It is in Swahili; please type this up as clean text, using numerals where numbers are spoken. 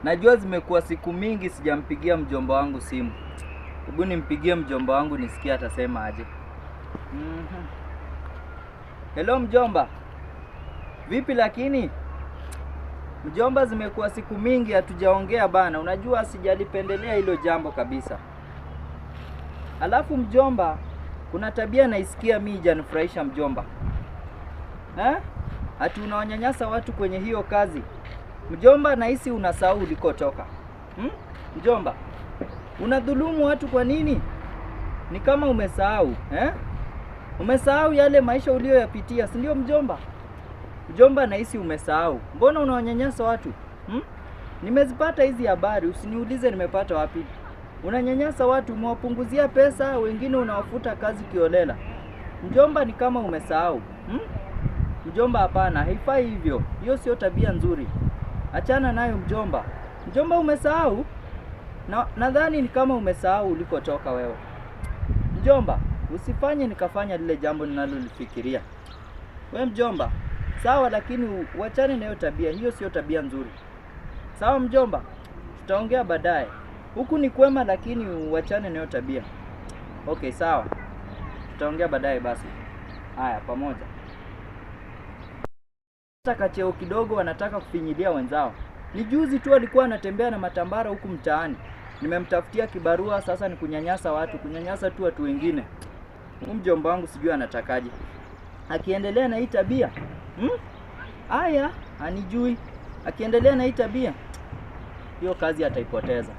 Najua zimekuwa siku mingi sijampigia mjomba wangu simu. Hebu nimpigie mjomba wangu nisikie atasema aje. Hello mjomba. Vipi lakini? Mjomba, zimekuwa siku mingi hatujaongea bana. Unajua sijalipendelea hilo jambo kabisa. Alafu mjomba, kuna tabia naisikia mimi janifurahisha mjomba. Ati unawanyanyasa watu kwenye hiyo kazi. Mjomba, nahisi unasahau ulikotoka. Mjomba, unadhulumu watu kwa nini? Ni kama umesahau, Umesahau yale maisha uliyoyapitia, si ndio mjomba? Mjomba, nahisi umesahau. Mbona unawanyanyasa watu? Nimezipata hizi habari, usiniulize nimepata wapi. Unanyanyasa watu, umewapunguzia pesa, wengine unawafuta kazi kiolela. Mjomba, ni kama umesahau. Mjomba, hapana, haifai hivyo. Hiyo sio tabia nzuri. Achana nayo mjomba. Mjomba, umesahau? Nadhani ni kama umesahau ulikotoka wewe. Mjomba, usifanye nikafanya lile jambo ninalolifikiria. Wewe mjomba, sawa, lakini uachane na hiyo tabia. Hiyo sio tabia nzuri. Sawa mjomba? Tutaongea baadaye. Huku ni kwema, lakini uachane na hiyo tabia. Okay, sawa. Tutaongea baadaye basi. Haya, pamoja. Sasa cheo kidogo wanataka kufinyilia wenzao. Ni juzi tu alikuwa anatembea na matambara huku mtaani. Nimemtafutia kibarua, sasa ni kunyanyasa watu, kunyanyasa tu watu wengine. Mjomba wangu sijui anatakaje. Akiendelea na hii tabia, haya, anijui. Akiendelea na hii tabia, hiyo kazi ataipoteza.